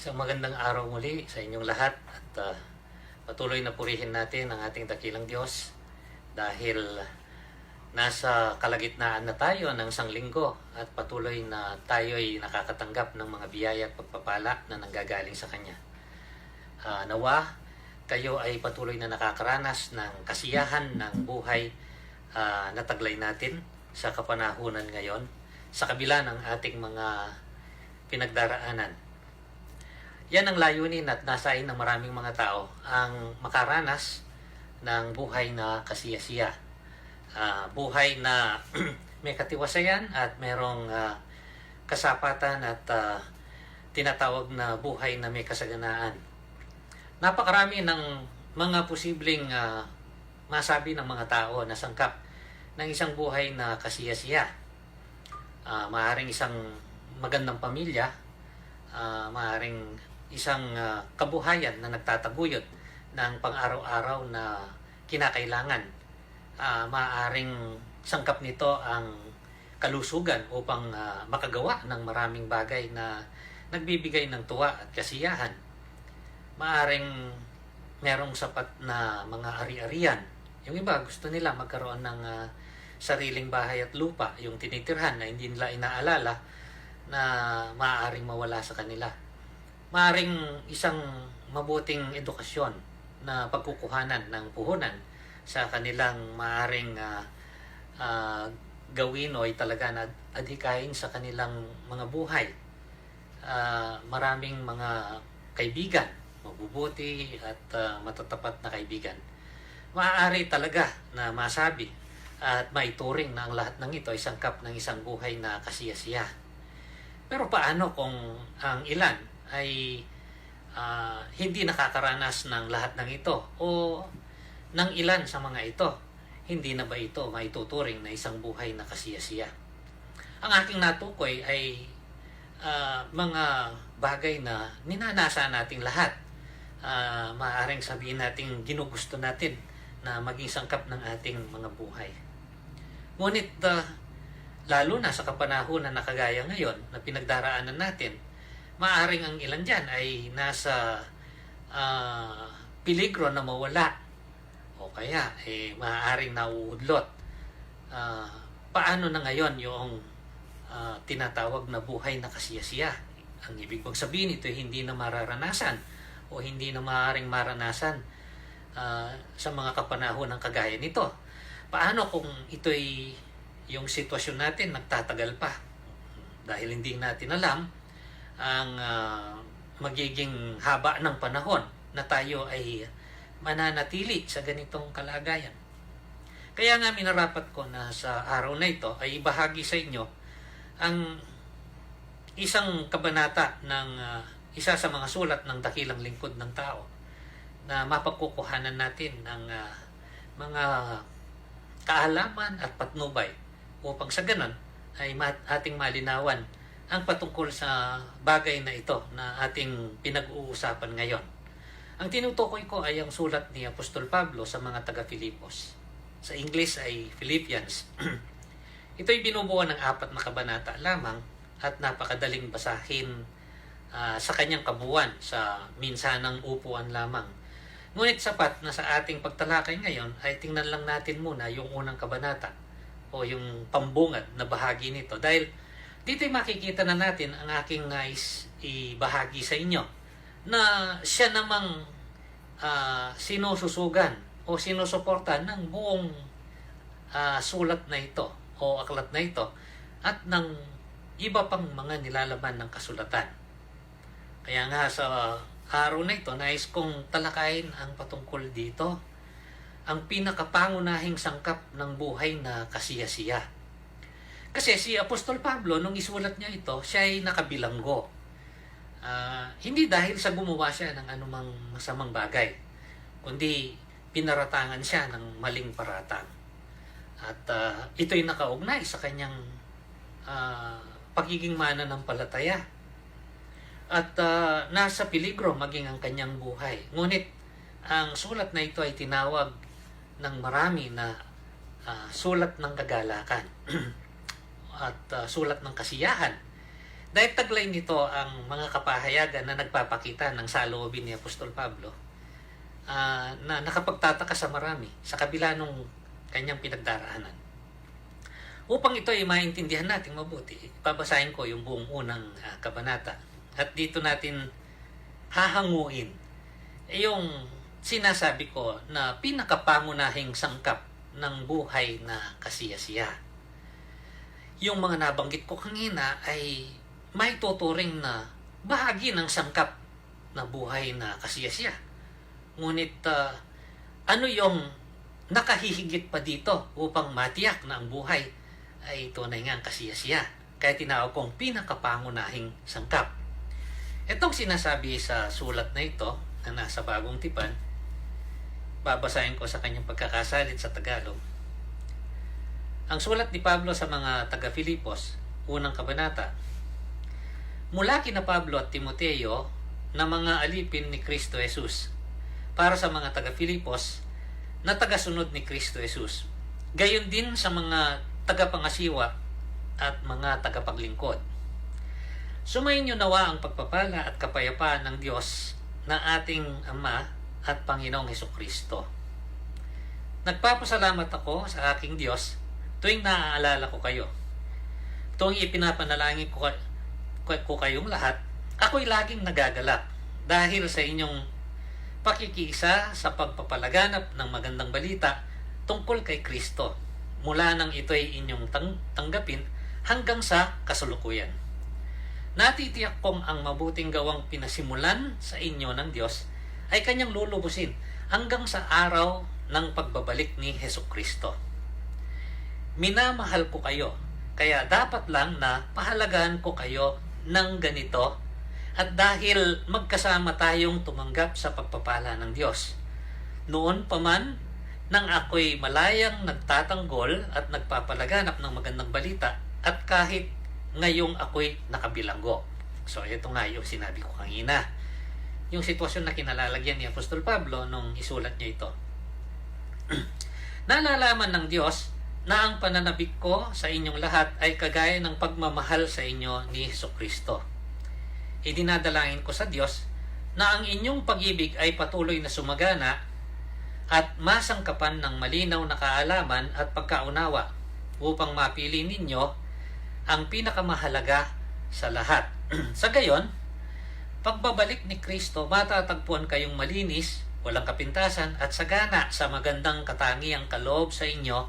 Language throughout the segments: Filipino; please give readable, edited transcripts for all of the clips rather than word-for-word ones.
Isang magandang araw muli sa inyong lahat at patuloy na purihin natin ang ating dakilang Diyos dahil nasa kalagitnaan na tayo ng isang linggo at patuloy na tayo'y nakakatanggap ng mga biyaya at pagpapala na nanggagaling sa Kanya. Nawa, kayo ay patuloy na nakakaranas ng kasiyahan ng buhay na taglay natin sa kapanahunan ngayon sa kabila ng ating mga pinagdaraanan. Yan ang layunin at nasain ng maraming mga tao ang makaranas ng buhay na kasiyasiya. Buhay na may katiwasayan at merong kasapatan at tinatawag na buhay na may kasaganaan. Napakarami ng mga posibleng masabi ng mga tao na sangkap ng isang buhay na kasiyasiya. Maaaring isang magandang pamilya, maaaring isang kabuhayan na nagtataguyod ng pang-araw-araw na kinakailangan. Maaaring sangkap nito ang kalusugan upang makagawa ng maraming bagay na nagbibigay ng tuwa at kasiyahan. Maaaring merong sapat na mga ari-arian. Yung iba gusto nila magkaroon ng sariling bahay at lupa, yung tinitirhan na hindi nila inaalala na maaaring mawala sa kanila. Maaaring isang mabuting edukasyon na pagkukuhanan ng puhunan sa kanilang maaaring gawin o ay talaga na adhikain sa kanilang mga buhay. Maraming mga kaibigan, mabubuti at matatapat na kaibigan. Maaari talaga na masabi at maituring na ang lahat ng ito ay sangkap ng isang buhay na kasiyasiya. Pero paano kung ang ilan ay hindi nakakaranas ng lahat ng ito o ng ilan sa mga ito? Hindi na ba ito maituturing na isang buhay na kasiyasiya? Ang aking natukoy ay mga bagay na ninanasa nating lahat. Maaaring sabihin natin ginugusto natin na maging sangkap ng ating mga buhay. Ngunit lalo na sa kapanahon na nakagaya ngayon na pinagdaraanan natin, maaaring ang ilan dyan ay nasa peligro na mawala o kaya maaaring nauudlot. Paano na ngayon yung tinatawag na buhay na kasiyasiya? Ang ibig kong sabihin, ito hindi na mararanasan o hindi na maaaring maranasan sa mga kapanahon ng kagaya nito. Paano kung ito'y yung sitwasyon natin nagtatagal pa? Dahil hindi natin alam ang magiging haba ng panahon na tayo ay mananatili sa ganitong kalagayan. Kaya nga minarapat ko na sa araw na ito ay ibahagi sa inyo ang isang kabanata ng isa sa mga sulat ng dakilang lingkod ng tao na mapagkukuhanan natin ng mga kaalaman at patnubay upang sa ganon ay ating malinawan ang patungkol sa bagay na ito na ating pinag-uusapan ngayon. Ang tinutukoy ko ay ang sulat ni Apostol Pablo sa mga taga-Filipos. Sa English ay Philippians. Ito'y binubuo ng 4 na kabanata lamang at napakadaling basahin sa kanyang kabuuan sa minsanang upuan lamang. Ngunit sapat na sa ating pagtalakay ngayon ay tingnan lang natin muna yung unang kabanata o yung pambungad na bahagi nito dahil dito'y makikita na natin ang aking nais ibahagi sa inyo na siya namang sinususugan o sinusuporta ng buong sulat na ito o aklat na ito at ng iba pang mga nilalaman ng kasulatan. Kaya nga sa araw na ito, nais kong talakayin ang patungkol dito, ang pinakapangunahing sangkap ng buhay na kasiyasiya. Kasi si Apostol Pablo, nung isulat niya ito, siya ay nakabilanggo. Hindi dahil sa gumawa siya ng anumang masamang bagay, kundi pinaratangan siya ng maling paratang. At ito'y nakaugnay sa kanyang pagiging mananampalataya. At nasa peligro maging ang kanyang buhay. Ngunit ang sulat na ito ay tinawag ng marami na sulat ng kagalakan at sulat ng kasiyahan Dahil taglay nito ang mga kapahayagan na nagpapakita ng saloobin ni Apostol Pablo, na nakapagtataka sa marami sa kabila nung kanyang pinagdaraanan. Upang ito ay maintindihan natin mabuti, babasahin ko yung buong unang kabanata. At dito natin hahanguin yung sinasabi ko na pinakapangunahing sangkap ng buhay na kasiyasiya. Yung mga nabanggit ko kanina ay may tuturing na bahagi ng sangkap na buhay na kasiyasiya. Ngunit ano yung nakahihigit pa dito upang matiyak na ang buhay ay tunay ngang kasiyasiya? Kaya tinawag kong pinakapangunahing sangkap. Itong sinasabi sa sulat na ito na nasa Bagong Tipan, babasahin ko sa kanyang pagkakasalit sa Tagalog. Ang sulat ni Pablo sa mga taga-Filipos, unang kabanata. Mula kina Pablo at Timoteo na mga alipin ni Kristo Jesus para sa mga taga-Filipos na tagasunod ni Kristo Jesus. Gayon din sa mga tagapangasiwa at mga tagapaglingkod. Sumainyo nawa ang pagpapala at kapayapaan ng Diyos na ating Ama at Panginoong Hesukristo. Nagpapasalamat ako sa aking Diyos tuwing naaalala ko kayo. Tuwing ipinapanalangin ko kayong lahat, ako'y laging nagagalak dahil sa inyong pakikiisa sa pagpapalaganap ng magandang balita tungkol kay Kristo mula nang ito'y inyong tanggapin hanggang sa kasulukuyan. Natitiyak kong ang mabuting gawang pinasimulan sa inyo ng Diyos ay kanyang lulubusin hanggang sa araw ng pagbabalik ni Hesukristo. Minamahal ko kayo, kaya dapat lang na pahalagahan ko kayo ng ganito at dahil magkasama tayong tumanggap sa pagpapala ng Diyos. Noon pa man nang ako'y malayang nagtatanggol at nagpapalaganap ng magandang balita at kahit ngayong ako'y nakabilanggo. So ito nga yung sinabi ko kanina. Yung sitwasyon na kinalalagyan ni Apostol Pablo nung isulat niya ito. Nalalaman ng Diyos na ang pananabik ko sa inyong lahat ay kagaya ng pagmamahal sa inyo ni Hesukristo. Idinadalangin ko sa Diyos na ang inyong pag-ibig ay patuloy na sumagana at masangkapan ng malinaw na kaalaman at pagkaunawa upang mapili ninyo ang pinakamahalaga sa lahat. Sa gayon, pagbabalik ni Kristo, matatagpuan kayong malinis, walang kapintasan at sagana sa magandang katangiang kaloob sa inyo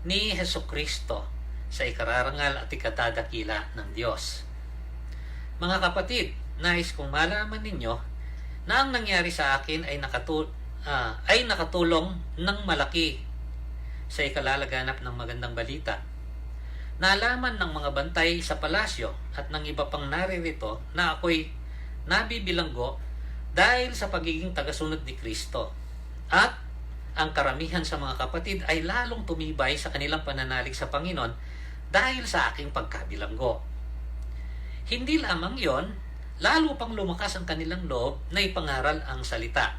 ni Hesukristo sa ikararangal at ikatadakila ng Diyos. Mga kapatid, nais kong malaman ninyo na ang nangyari sa akin ay nakatulong ng malaki sa ikalalaganap ng magandang balita. Nalaman ng mga bantay sa palasyo at ng iba pang naririto na ako'y nabibilanggo dahil sa pagiging tagasunod ni Kristo. At ang karamihan sa mga kapatid ay lalong tumibay sa kanilang pananalig sa Panginoon dahil sa aking pagkabilanggo. Hindi lamang yon, lalo pang lumakas ang kanilang loob na ipangaral ang salita.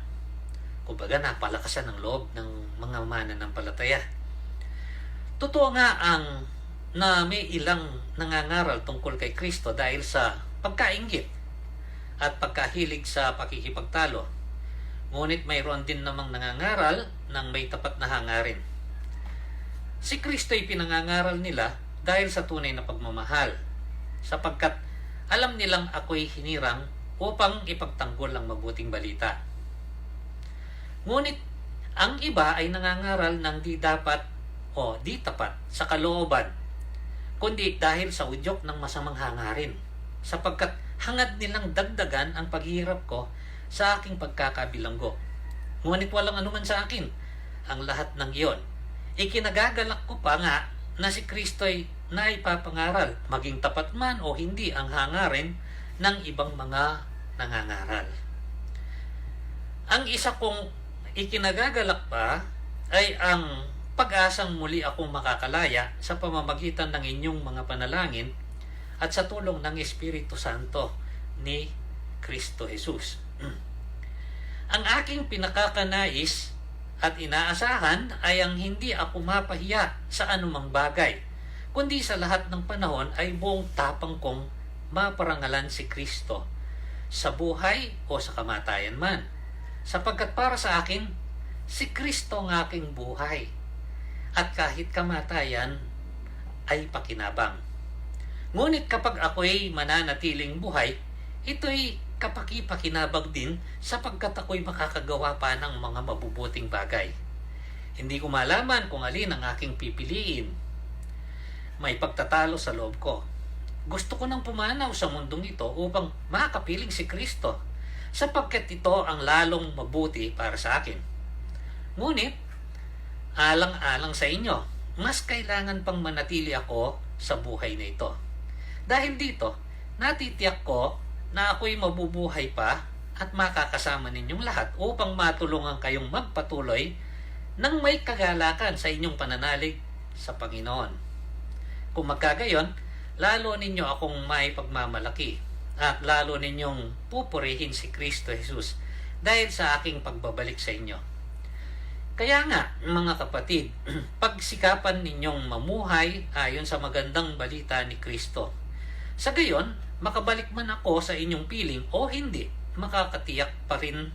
Kumbaga, napalakasan ang loob ng mga mananampalataya. Totoo nga ang na may ilang nangangaral tungkol kay Kristo dahil sa pagkainggit at pagkahilig sa pakikipagtalo. Ngunit mayroon din namang nangangaral ng may tapat na hangarin. Si Kristo'y pinangangaral nila dahil sa tunay na pagmamahal, sapagkat alam nilang ako'y hinirang upang ipagtanggol ang mabuting balita. Ngunit ang iba ay nangangaral ng di dapat o di tapat sa kalooban, kundi dahil sa udyok ng masamang hangarin, sapagkat hangad nilang dagdagan ang paghihirap ko sa aking pagkakabilanggo. Ngunit walang anuman sa akin ang lahat ng iyon. Ikinagagalak ko pa nga na si Kristo'y naipapangaral, maging tapat man o hindi ang hangarin ng ibang mga nangangaral. Ang isa kong ikinagagalak pa ay ang pag-asang muli akong makakalaya sa pamamagitan ng inyong mga panalangin at sa tulong ng Espiritu Santo ni Kristo Jesus. Ang aking pinakakanais at inaasahan ay ang hindi ako mapahiya sa anumang bagay, kundi sa lahat ng panahon ay buong tapang kong maparangalan si Kristo sa buhay o sa kamatayan man. Sapagkat para sa akin, si Kristo ang aking buhay. At kahit kamatayan ay pakinabang. Ngunit kapag ako'y mananatiling buhay, ito'y kapaki-pakinabang din sapagkat ako'y makakagawa pa ng mga mabubuting bagay. Hindi ko malaman kung alin ang aking pipiliin. May pagtatalo sa loob ko. Gusto ko nang pumanaw sa mundong ito upang makapiling si Kristo, sapagkat ito ang lalong mabuti para sa akin. Ngunit, alang-alang sa inyo, mas kailangan pang manatili ako sa buhay na ito. Dahil dito, natitiyak ko na ako'y mabubuhay pa at makakasama ninyong lahat upang matulungan kayong magpatuloy ng may kagalakan sa inyong pananalig sa Panginoon. Kung magkagayon, lalo ninyo akong may pagmamalaki at lalo ninyong pupurihin si Kristo Jesus dahil sa aking pagbabalik sa inyo. Kaya nga, mga kapatid, pagsikapan ninyong mamuhay ayon sa magandang balita ni Kristo. Sa gayon, makabalik man ako sa inyong piling o hindi, makakatiyak pa rin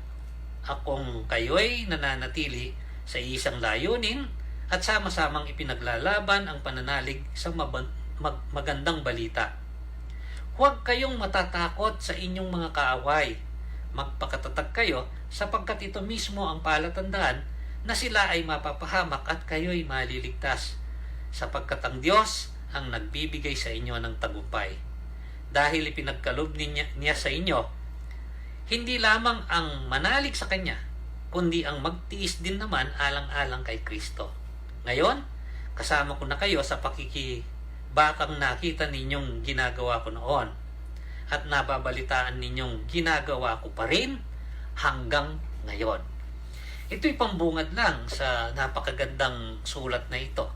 akong kayo'y nananatili sa isang layunin at sama-samang ipinaglalaban ang pananalig sa magandang balita. Huwag kayong matatakot sa inyong mga kaaway. Magpakatatag kayo sapagkat ito mismo ang palatandaan na sila ay mapapahamak at kayo'y maliligtas, sapagkat ang Diyos ang nagbibigay sa inyo ng tagumpay. Dahil ipinagkaloob niya sa inyo, hindi lamang ang manalig sa Kanya, kundi ang magtiis din naman alang-alang kay Kristo. Ngayon, kasama ko na kayo sa pakikibakang nakita ninyong ginagawa ko noon at nababalitaan ninyong ginagawa ko pa rin hanggang ngayon. Ito'y pambungad lang sa napakagandang sulat na ito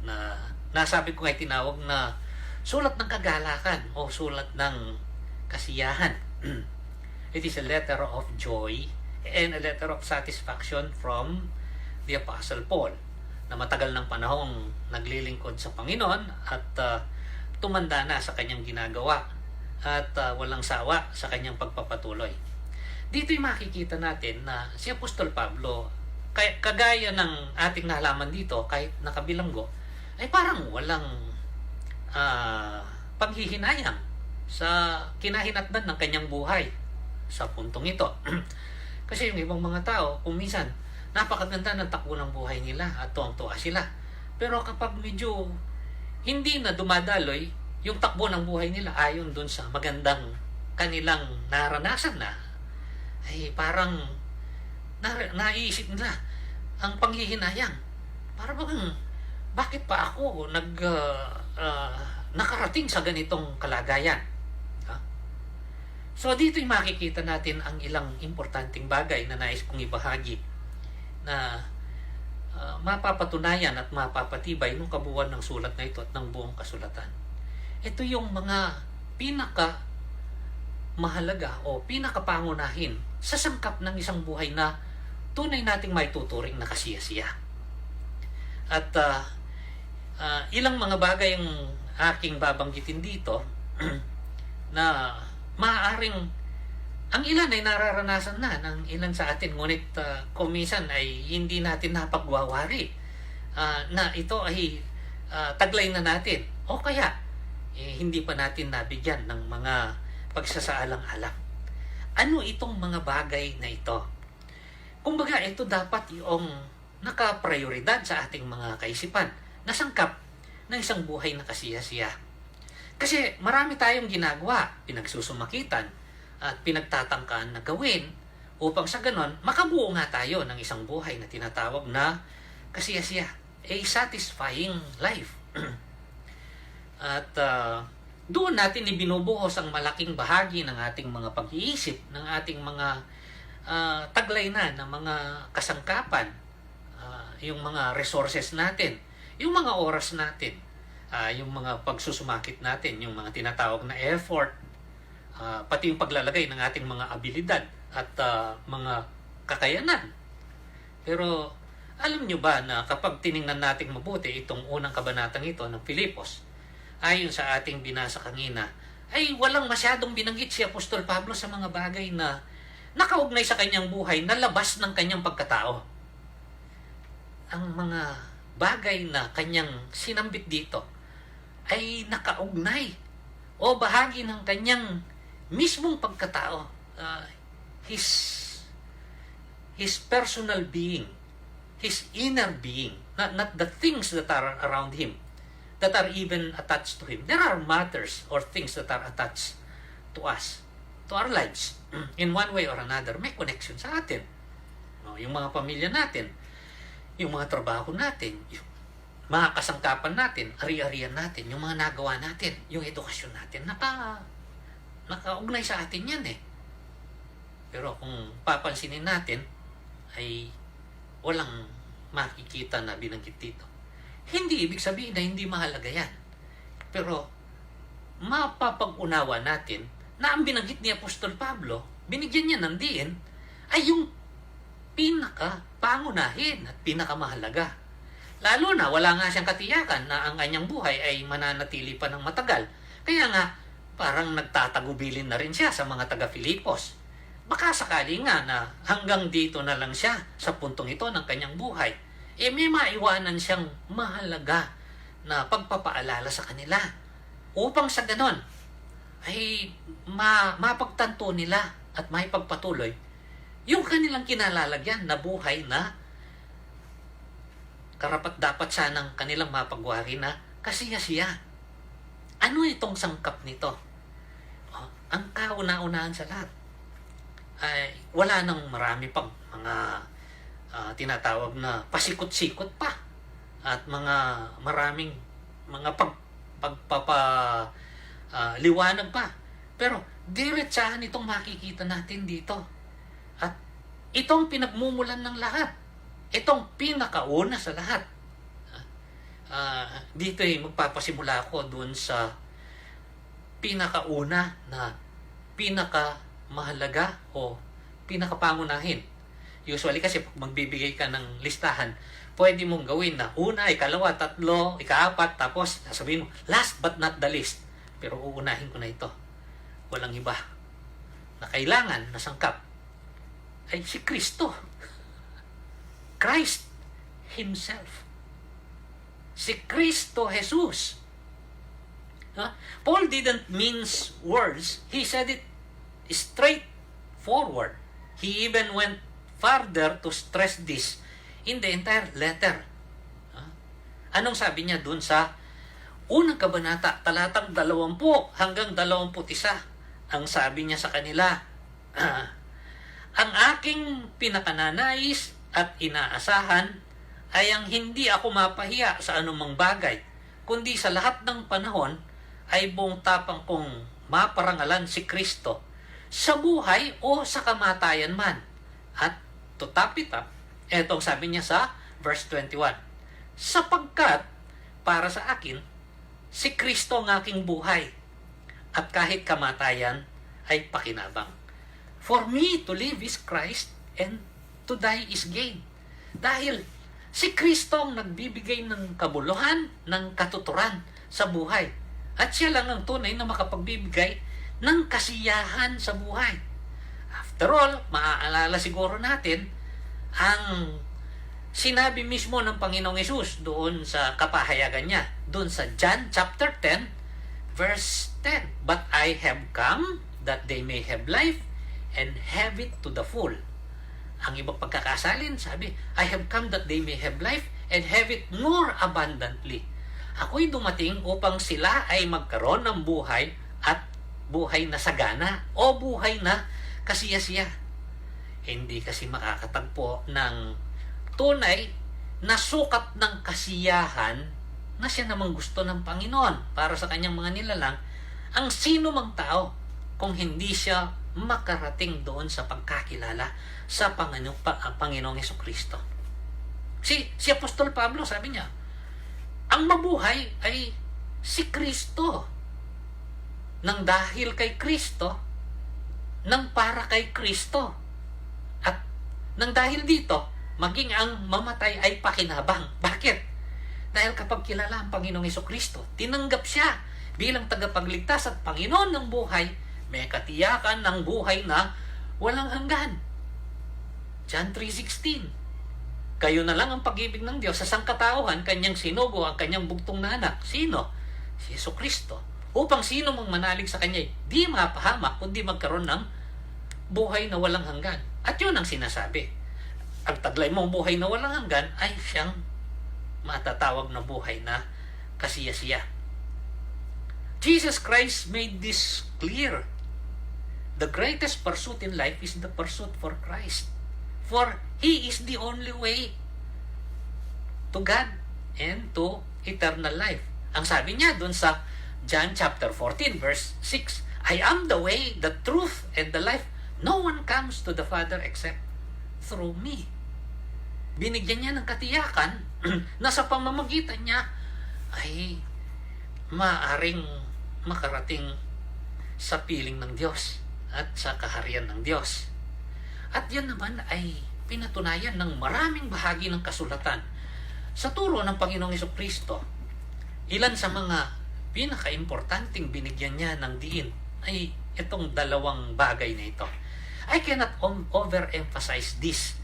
na nasabi ko ay tinawag na sulat ng kagalakan o sulat ng kasiyahan. It is a letter of joy and a letter of satisfaction from the Apostle Paul na matagal ng panahong naglilingkod sa Panginoon at tumanda na sa kanyang ginagawa at walang sawa sa kanyang pagpapatuloy. Dito'y makikita natin na si Apostol Pablo, kagaya ng ating nalaman dito kahit nakabilanggo, ay parang walang panghihinayang sa kinahinatnan ng kanyang buhay sa puntong ito. Kasi yung ibang mga tao, kung minsan, napakaganda ng takbo ng buhay nila at tuwang-tuwa sila. Pero kapag medyo hindi na dumadaloy yung takbo ng buhay nila ayon dun sa magandang kanilang naranasan na, ay parang naiisip nila ang panghihinayang. Para bang, bakit pa ako nakarating sa ganitong kalagayan? So dito'y makikita natin ang ilang importanteng bagay na nais kong ibahagi na mapapatunayan at mapapatibay ng kabuuan ng sulat na ito at ng buong kasulatan. Ito yung mga pinaka mahalaga o pinakapangunahin sa sangkap ng isang buhay na tunay nating may tuturing na kasiyasiya. At ilang mga bagay ang aking babanggitin dito na maaaring ang ilan ay nararanasan na ng ilan sa atin, ngunit kung minsan ay hindi natin napagwawari na ito ay taglay na natin o kaya hindi pa natin nabigyan ng mga pagsasaalang-alang. Ano itong mga bagay na ito? Kumbaga, ito dapat yung nakaprioridad sa ating mga kaisipan na sangkap ng isang buhay na kasiyasiya. Kasi marami tayong ginagawa, pinagsusumakitan at pinagtatangkaan na gawin upang sa ganon makabuo nga tayo ng isang buhay na tinatawag na kasiyasiya, a satisfying life. At doon natin ibinubuhos ang malaking bahagi ng ating mga pag-iisip, ng ating mga taglay na ng mga kasangkapan, yung mga resources natin, yung mga oras natin, yung mga pagsusumakit natin, yung mga tinatawag na effort, pati yung paglalagay ng ating mga abilidad at mga kakayanan. Pero alam nyo ba na kapag tiningnan natin mabuti itong unang kabanatang ito ng Filipos, ayon sa ating binasa kanina, ay walang masyadong binanggit si Apostol Pablo sa mga bagay na nakaugnay sa kanyang buhay na labas ng kanyang pagkatao. Ang mga bagay na kanyang sinambit dito ay nakaugnay o bahagi ng kanyang mismong pagkatao. His personal being, his inner being, not the things that are around him, that are even attached to him. There are matters or things that are attached to us, to our lives. In one way or another, may connection sa atin. Yung mga pamilya natin, yung mga trabaho natin, yung mga kasangkapan natin, ari-arian natin, yung mga nagawa natin, yung edukasyon natin, nakaugnay sa atin yan eh. Pero kung papansinin natin, ay walang makikita na binanggit dito. Hindi ibig sabihin na hindi mahalaga yan. Pero mapapag-unawa natin na ang binanggit ni Apostol Pablo, binigyan niya ng diin, ay yung pinaka-pangunahin at pinakamahalaga. Lalo na wala nga siyang katiyakan na ang kanyang buhay ay mananatili pa ng matagal. Kaya nga, parang nagtatagubilin na rin siya sa mga taga-Filipos. Baka sakali nga na hanggang dito na lang siya sa puntong ito ng kanyang buhay. May maiwanan siyang mahalaga na pagpapaalala sa kanila. Upang sa ganon, ay mapagtanto nila at maipagpatuloy yung kanilang kinalalagyan na buhay na karapat-dapat sanang kanilang mapagwari na kasiya-siya. Ano itong sangkap nito? Ang kauna-unahan sa lahat ay wala nang marami pang mga tinatawag na pasikot-sikot pa at mga maraming mga liwanag pa. Pero diretsahan itong makikita natin dito. At itong pinagmumulan ng lahat. Itong pinakauna sa lahat. Dito magpapasimula ako doon sa pinakauna na pinakamahalaga o pinakapangunahin. Usually kasi pag magbibigay ka ng listahan, pwede mong gawin na una, ikalawa, tatlo, ikaapat, tapos sasabihin mo, last but not the least. Pero uunahin ko na ito. Walang iba na kailangan na sangkap ay si Kristo. Christ Himself. Si Kristo Jesus. Paul didn't mince words. He said it straight forward. He even went further to stress this in the entire letter. Anong sabi niya dun sa unang kabanata, talatang 20 hanggang 21? Ang sabi niya sa kanila, ang aking pinakananais at inaasahan ay ang hindi ako mapahiya sa anumang bagay, kundi sa lahat ng panahon ay buong tapang kong maparangalan si Kristo sa buhay o sa kamatayan man. At to top it up, etong sabi niya sa verse 21, sapagkat para sa akin, si Kristo ang aking buhay at kahit kamatayan ay pakinabang. For me to live is Christ and to die is gain. Dahil si Kristo ang nagbibigay ng kabuluhan, ng katuturan sa buhay. At siya lang ang tunay na makapagbibigay ng kasiyahan sa buhay. After all, maaalala siguro natin ang sinabi mismo ng Panginoong Hesus doon sa kapahayagan niya, doon sa John chapter 10, verse 10. But I have come that they may have life and have it to the full. Ang ibang pagkakasalin, sabi, I have come that they may have life and have it more abundantly. Ako'y dumating upang sila ay magkaroon ng buhay at buhay na sagana o buhay na kasiyasiya. Hindi kasi makakatagpo ng tunay na sukat ng kasiyahan na siya namang gusto ng Panginoon para sa kanyang mga nilalang ang sino mang tao kung hindi siya makarating doon sa pagkakilala sa Panginoong Hesukristo. Si Apostol Pablo, sabi niya, ang mabuhay ay si Kristo. Nang dahil kay Kristo, nang para kay Kristo. At nang dahil dito, maging ang mamatay ay pakinabang. Bakit? Dahil kapag kilala ang Panginoong Hesukristo, tinanggap siya bilang tagapagligtas at Panginoon ng buhay, may katiyakan ng buhay na walang hanggan. John 3:16. Kayo na lang ang pag-ibig ng Diyos sa sangkatauhan, kanyang sinugo ang kanyang bugtong na anak. Sino? Si Jesucristo. Upang sino mang manalig sa kanya, di mapahamak, kundi magkaroon ng buhay na walang hanggan. At yun ang sinasabi. Ang taglay mong buhay na walang hanggan ay siyang matatawag na buhay na kasiyasiya. Jesus Christ made this clear. The greatest pursuit in life is the pursuit for Christ. For He is the only way to God and to eternal life. Ang sabi niya dun sa John chapter 14 verse 6, I am the way, the truth, and the life. No one comes to the Father except through me. Binigyan niya ng katiyakan na sa pamamagitan niya ay maaring makarating sa piling ng Diyos at sa kaharian ng Diyos. At yan naman ay pinatunayan ng maraming bahagi ng kasulatan. Sa turo ng Panginoong Jesucristo, ilan sa mga pinaka-importanting binigyan niya ng diin ay itong dalawang bagay na ito. I cannot overemphasize this.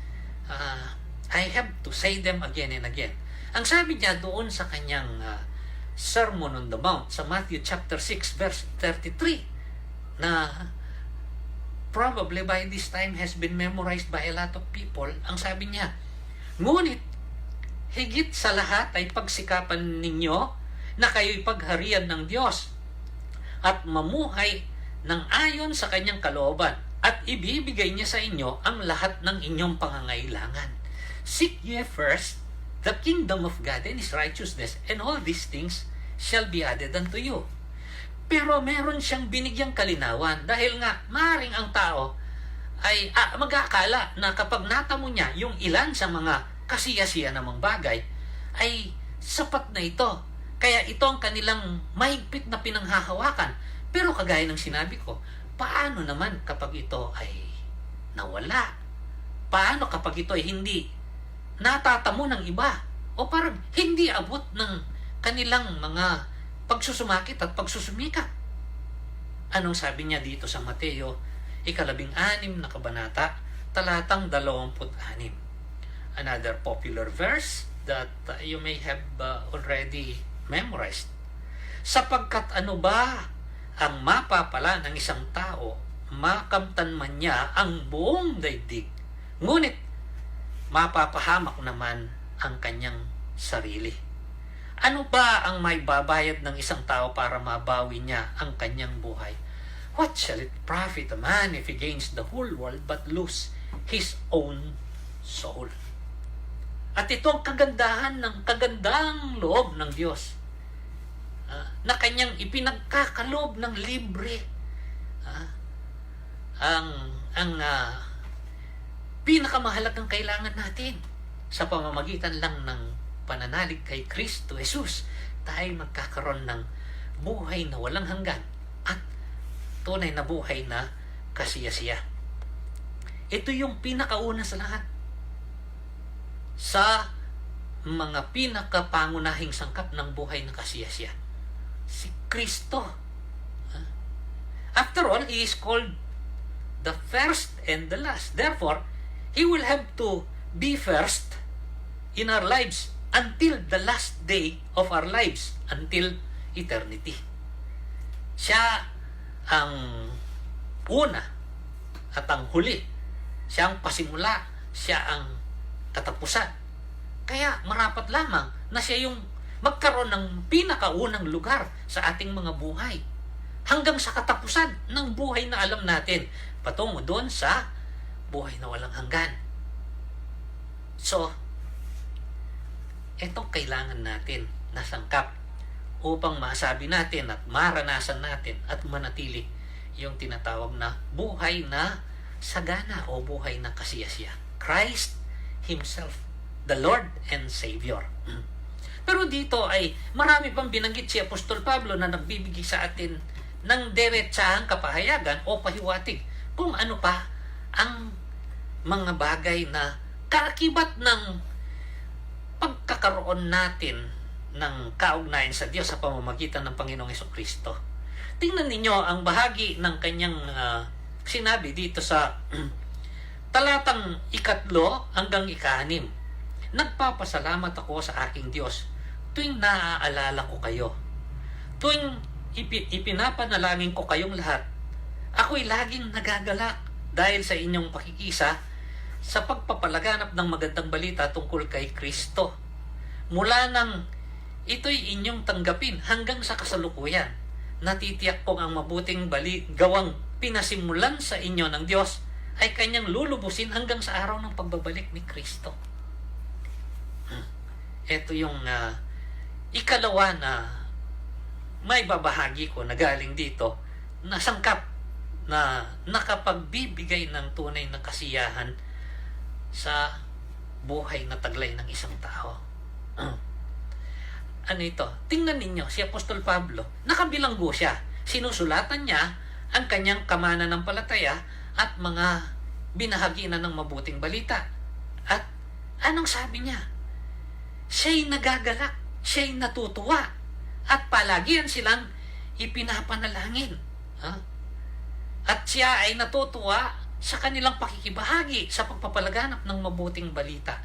I have to say them again and again. Ang sabi niya doon sa kanyang Sermon on the Mount sa Matthew chapter 6 verse 33 na probably by this time has been memorized by a lot of people. Ang sabi niya, ngunit higit sa lahat ay pagsikapan ninyo na kayo'y pagharian ng Diyos at mamuhay ng ayon sa kanyang kalooban at ibibigay niya sa inyo ang lahat ng inyong pangangailangan. Seek ye first the kingdom of God and His righteousness, and all these things shall be added unto you. Pero meron siyang binigyang kalinawan dahil nga maaaring ang tao ay mag-aakala na kapag natamo niya yung ilan sa mga kasiyasiya namang bagay ay sapat na ito. Kaya ito ang kanilang mahigpit na pinanghahawakan. Pero kagaya ng sinabi ko, paano naman kapag ito ay nawala? Paano kapag ito ay hindi natatamo ng iba? O parang hindi abot ng kanilang mga pagsusumakit at pagsusumikap. Anong sabi niya dito sa Mateo, 16 na kabanata, talatang 26. Another popular verse that you may have already memorized. Sapagkat ano ba ang mapapala ng isang tao, makamtan man niya ang buong daigdig, ngunit mapapahamak naman ang kanyang sarili. Ano ba ang may babayad ng isang tao para mabawi niya ang kanyang buhay? What shall it profit a man if he gains the whole world but lose his own soul? At ito ang kagandahan ng kagandang loob ng Diyos na kanyang ipinagkakalob ng libre. Ang pinakamahalagang kailangan natin sa pamamagitan lang ng pananalig kay Kristo Jesus, tayo magkakaroon ng buhay na walang hanggan at tunay na buhay na kasiyasiya. Ito yung pinakauna sa lahat. Sa mga pinakapangunahing sangkap ng buhay na kasiyasiya, si Kristo. After all, He is called the first and the last. Therefore, He will have to be first in our lives until the last day of our lives, until eternity. Siya ang una at ang huli. Siya ang pasimula, siya ang katapusan. Kaya marapat lamang na siya yung magkaroon ng pinakaunang lugar sa ating mga buhay. Hanggang sa katapusan ng buhay na alam natin, patungo doon sa buhay na walang hanggan. So, itong kailangan natin na sangkap upang masabi natin at maranasan natin at manatili yung tinatawag na buhay na sagana o buhay na kasiyasiya. Christ Himself, the Lord and Savior. Pero dito ay marami pang binanggit si Apostol Pablo na nagbibigay sa atin ng diretsahang kapahayagan o pahiwatig kung ano pa ang mga bagay na kaakibat ng pagkakaroon natin ng kaugnayan sa Diyos sa pamamagitan ng Panginoong Hesukristo. Tingnan ninyo ang bahagi ng kanyang sinabi dito sa talatang 3 hanggang 6. Nagpapasalamat ako sa aking Diyos tuwing naaalala ko kayo. Tuwing ipinapanalangin ko kayong lahat, ako'y laging nagagalak dahil sa inyong pakikisa sa pagpapalaganap ng magandang balita tungkol kay Kristo. Mula nang ito'y inyong tanggapin hanggang sa kasalukuyan, natitiyak kong ang mabuting gawang pinasimulan sa inyo ng Diyos ay kanyang lulubusin hanggang sa araw ng pagbabalik ni Kristo. Ito yung ikalawa na may babahagi ko na galing dito na sangkap na nakapagbibigay ng tunay na kasiyahan sa buhay na taglay ng isang tao. Ano ito? Tingnan ninyo, si Apostol Pablo, nakabilanggo siya. Sinusulatan niya ang kanyang kamananampalataya at mga binahaginan ng mabuting balita. At anong sabi niya? Siya'y nagagalak, siya'y natutuwa, at palagian silang ipinapanalangin. At siya ay natutuwa sa kanilang pakikibahagi sa pagpapalaganap ng mabuting balita.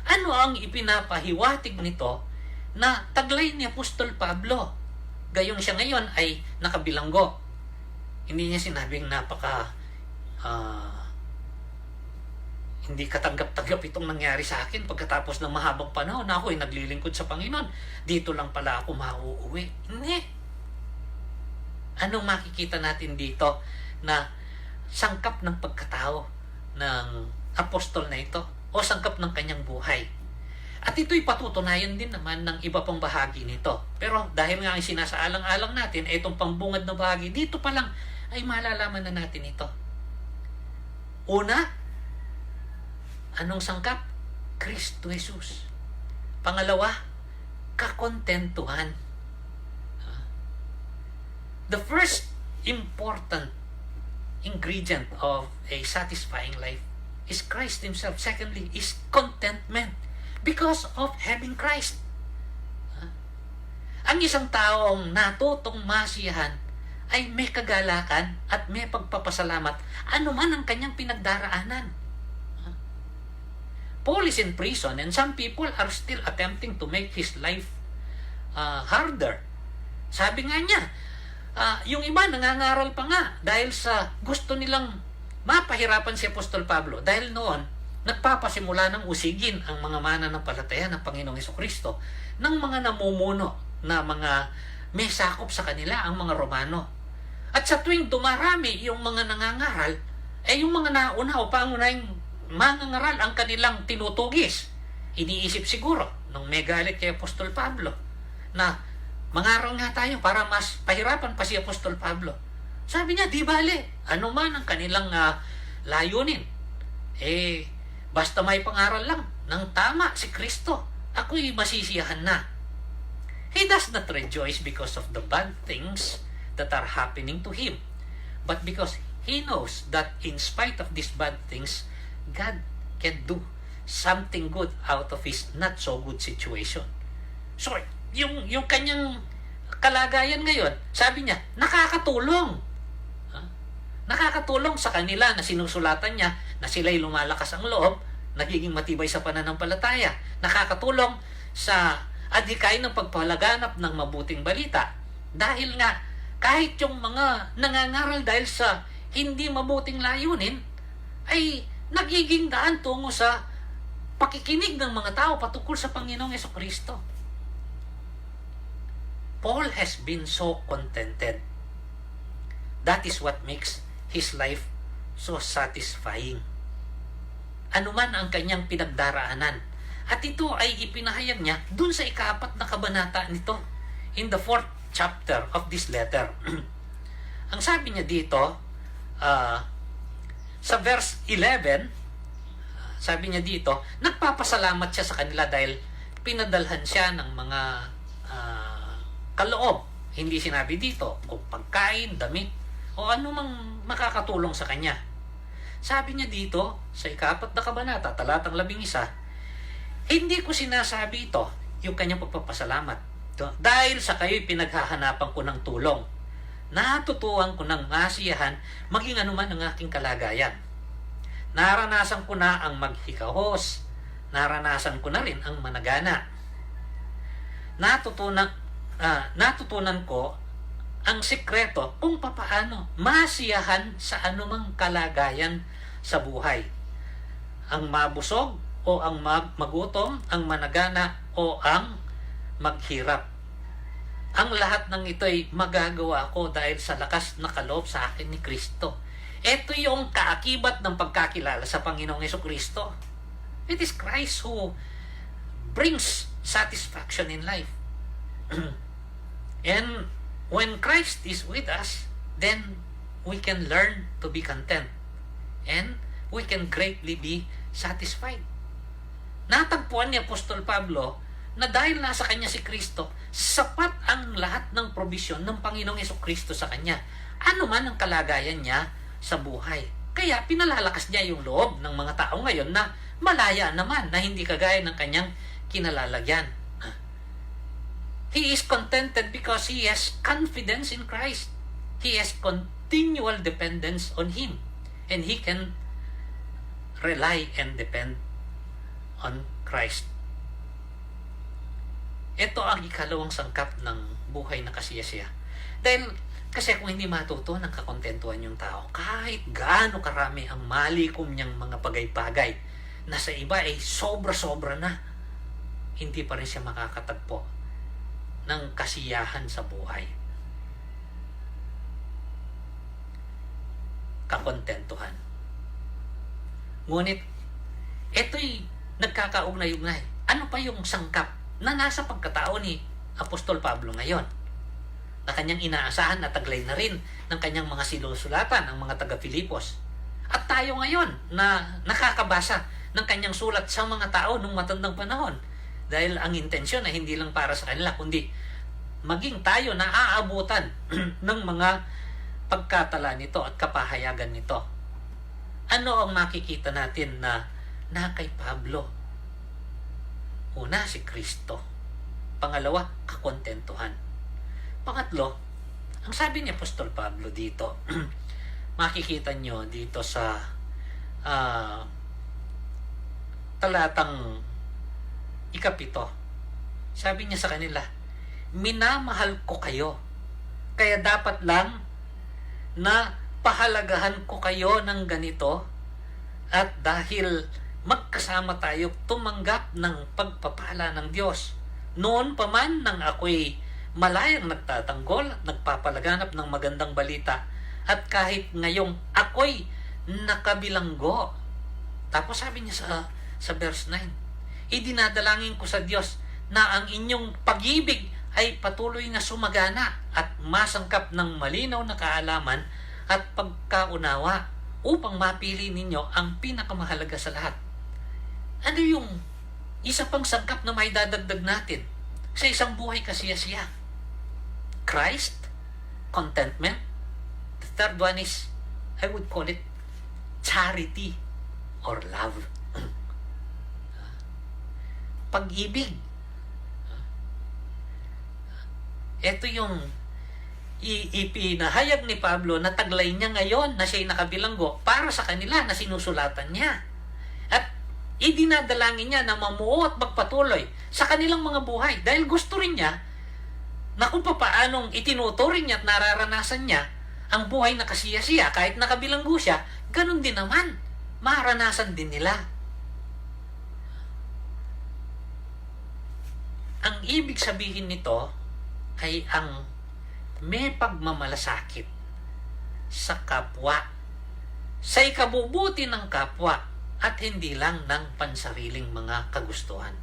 Ano ang ipinapahiwatig nito na taglay ni Apostol Pablo? Gayong siya ngayon ay nakabilanggo. Hindi niya sinabing hindi katanggap-tanggap itong nangyari sa akin pagkatapos ng mahabang panahon na ako ay naglilingkod sa Panginoon. Dito lang pala ako mauuwi. Hindi. Anong makikita natin dito na sangkap ng pagkatao ng apostol na ito o sangkap ng kanyang buhay? At ito'y patutunayan din naman ng iba pang bahagi nito. Pero dahil nga ang sinasaalang-alang natin, itong pambungad na bahagi, dito pa lang ay malalaman na natin ito. Una, anong sangkap? Kristo Jesus. Pangalawa, kakontentuhan. The first important ingredient of a satisfying life is Christ Himself. Secondly, is contentment because of having Christ. Ang isang taong natutong masiyahan ay may kagalakan at may pagpapasalamat anuman ang kanyang pinagdaraanan. Paul is in prison and some people are still attempting to make his life harder. Sabi nga niya, yung iba nangangaral pa nga dahil sa gusto nilang mapahirapan si Apostol Pablo. Dahil noon, nagpapasimula ng usigin ang mga mananampalataya ng Panginoong Hesukristo ng mga namumuno na mga may sakop sa kanila, ang mga Romano. At sa tuwing dumarami yung mga nangangaral, yung mga nauna o pangunahing mangangaral ang kanilang tinutugis. Iniisip siguro nung may galit kay Apostol Pablo na mangaral nga tayo para mas pahirapan pa si Apostol Pablo. Sabi niya, di bale, ano man ang kanilang layunin. Basta may pangaral lang ng tama si Kristo, ako'y masisiyahan na. He does not rejoice because of the bad things that are happening to him, but because he knows that in spite of these bad things, God can do something good out of his not so good situation. So, yung kanyang kalagayan ngayon, sabi niya, nakakatulong. Nakakatulong sa kanila na sinusulatan niya na sila'y lumalakas ang loob, nagiging matibay sa pananampalataya. Nakakatulong sa adhikain ng pagpalaganap ng mabuting balita. Dahil nga, kahit yung mga nangangaral dahil sa hindi mabuting layunin, ay nagiging daan tungo sa pakikinig ng mga tao patungkol sa Panginoong Hesukristo. Paul has been so contented. That is what makes his life so satisfying. Ano man ang kanyang pinagdaraanan. At ito ay ipinahayag niya dun sa 4 na kabanata nito, in the 4th chapter of this letter. Ang sabi niya dito, sa verse 11, sabi niya dito, nagpapasalamat siya sa kanila dahil pinadalhan siya ng mga kaloob. Hindi sinabi dito kung pagkain, damit, o ano mang makakatulong sa kanya. Sabi niya dito, sa 4 na kabanata, talatang 11, hindi ko sinasabi ito, yung kanyang pagpapasalamat, Dahil sa kayo'y pinaghahanapan ko ng tulong, natutuhan ko ng masiyahan maging anuman ang aking kalagayan. Naranasan ko na ang maghikahos, naranasan ko na rin ang managana. Natutunan ko ang sikreto kung papaano masiyahan sa anumang kalagayan sa buhay. Ang mabusog o ang magutom, ang managana o ang maghirap. Ang lahat ng ito ay magagawa ko dahil sa lakas na kaloob sa akin ni Kristo. Ito yung kaakibat ng pagkakilala sa Panginoong Jesucristo. It is Christ who brings satisfaction in life. And when Christ is with us, then we can learn to be content. And we can greatly be satisfied. Natagpuan ni Apostol Pablo na dahil nasa kanya si Kristo, sapat ang lahat ng probisyon ng Panginoong Jesucristo sa kanya. Ano man ang kalagayan niya sa buhay. Kaya pinalalakas niya yung loob ng mga tao ngayon na malaya naman, na hindi kagaya ng kanyang kinalalagyan. He is contented because he has confidence in Christ. He has continual dependence on Him. And he can rely and depend on Christ. Ito ang ikalawang sangkap ng buhay na kasiyasiya. Dahil kasi kung hindi matuto ng kakontentuhan yung tao, kahit gaano karami ang malikom niyang mga bagay-bagay na sa iba ay sobra-sobra na, hindi pa rin siya makakatagpo ng kasiyahan sa buhay. Kakontentuhan. Ngunit, ito'y nagkakaugnay-ugnay. Ano pa yung sangkap na nasa pagkatao ni Apostol Pablo ngayon, na kanyang inaasahan at taglay na rin ng kanyang mga sinusulatan, ang mga taga-Filipos. At tayo ngayon na nakakabasa ng kanyang sulat sa mga tao nung matandang panahon. Dahil ang intensyon ay hindi lang para sa kanila, kundi maging tayo na aabutan ng mga pagkatala nito at kapahayagan nito. Ano ang makikita natin na kay Pablo? Una, si Kristo. Pangalawa, kakontentuhan. Pangatlo, ang sabi ni Apostol Pablo dito, makikita nyo dito sa talatang 7. Sabi niya sa kanila, minamahal ko kayo, kaya dapat lang na pahalagahan ko kayo ng ganito, at dahil magkasama tayo tumanggap ng pagpapala ng Diyos. Noon pa man nang ako'y malayang nagtatanggol at nagpapalaganap ng magandang balita, at kahit ngayong ako'y nakabilanggo. Tapos sabi niya sa verse 9, idinadalangin ko sa Diyos na ang inyong pag-ibig ay patuloy na sumagana at masangkap ng malinaw na kaalaman at pagkaunawa upang mapili ninyo ang pinakamahalaga sa lahat. Ano yung isa pang sangkap na may dadagdag natin sa isang buhay kasiyasiya? Christ, contentment. The third one is, I would call it charity or love. Pag-ibig. Ito yung ipinahayag ni Pablo na taglay niya ngayon na siya'y nakabilanggo para sa kanila na sinusulatan niya. At idinadalangin niya na mamuo at magpatuloy sa kanilang mga buhay dahil gusto rin niya na kung paanong itinuturing niya at nararanasan niya ang buhay na kasiyasiya kahit nakabilanggo siya, ganun din naman, maranasan din nila. Ang ibig sabihin nito ay ang may pagmamalasakit sa kapwa, sa ikabubuti ng kapwa, at hindi lang ng pansariling mga kagustuhan.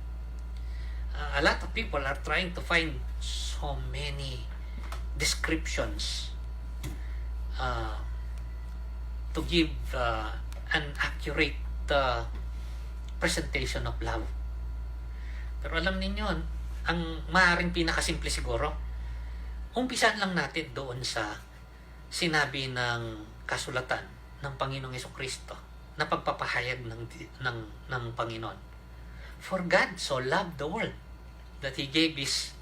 A lot of people are trying to find so many descriptions to give an accurate presentation of love. Pero alam ninyo, ang maaaring pinakasimple siguro, umpisan lang natin doon sa sinabi ng kasulatan ng Panginoong Jesucristo na pagpapahayag ng Panginoon. For God so loved the world that He gave His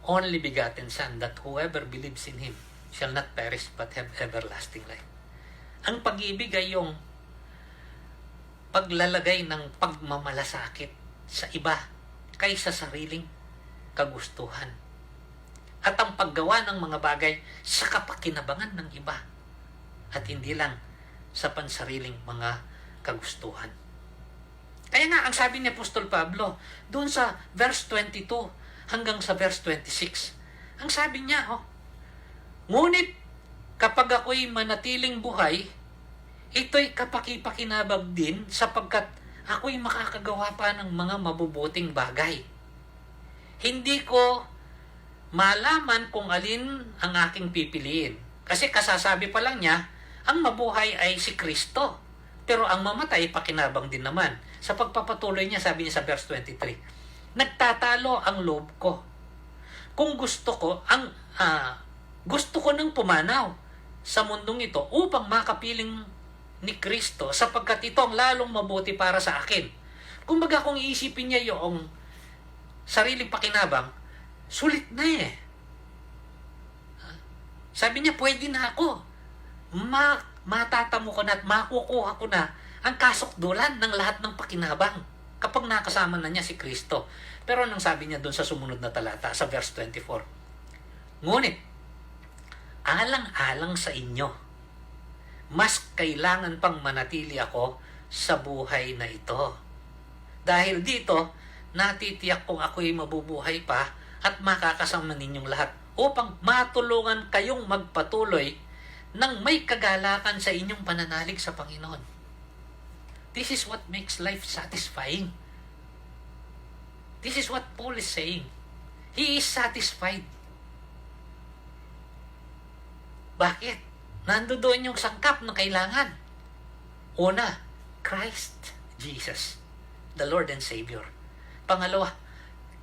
only begotten Son, that whoever believes in Him shall not perish but have everlasting life. Ang pag-ibig ay yung paglalagay ng pagmamalasakit sa iba kaysa sariling kagustuhan. At ang paggawa ng mga bagay sa kapakinabangan ng iba at hindi lang sa pansariling mga kagustuhan. Kaya nga, ang sabi ni Apostol Pablo, doon sa verse 22 hanggang sa verse 26, ang sabi niya, ngunit kapag ako'y manatiling buhay, ito'y kapakipakinabang din sapagkat ako'y makakagawa pa ng mga mabubuting bagay. Hindi ko malaman kung alin ang aking pipiliin. Kasi kasasabi pa lang niya, ang mabuhay ay si Kristo. Pero ang mamatay, pakinabang din naman. Sa pagpapatuloy niya, sabi niya sa verse 23, nagtatalo ang loob ko. Kung gusto ko, gusto ko nang pumanaw sa mundong ito upang makapiling ni Kristo sapagkat ito ang lalong mabuti para sa akin. Kumbaga kung iisipin niya yung sariling pakinabang, sulit na eh. Sabi niya, pwede na ako. Matatamo ko na at makukuha ko na ang kasukdulan ng lahat ng pakinabang kapag nakasama na niya si Kristo. Pero anong sabi niya doon sa sumunod na talata, sa verse 24? Ngunit, alang-alang sa inyo, mas kailangan pang manatili ako sa buhay na ito. Dahil dito, natitiyak kong ako'y mabubuhay pa at makakasama ninyong lahat upang matulungan kayong magpatuloy ng may kagalakan sa inyong pananalig sa Panginoon. This is what makes life satisfying. This is what Paul is saying. He is satisfied. Bakit? Nandoon yung sangkap na kailangan. Una, Christ Jesus, the Lord and Savior. Pangalawa,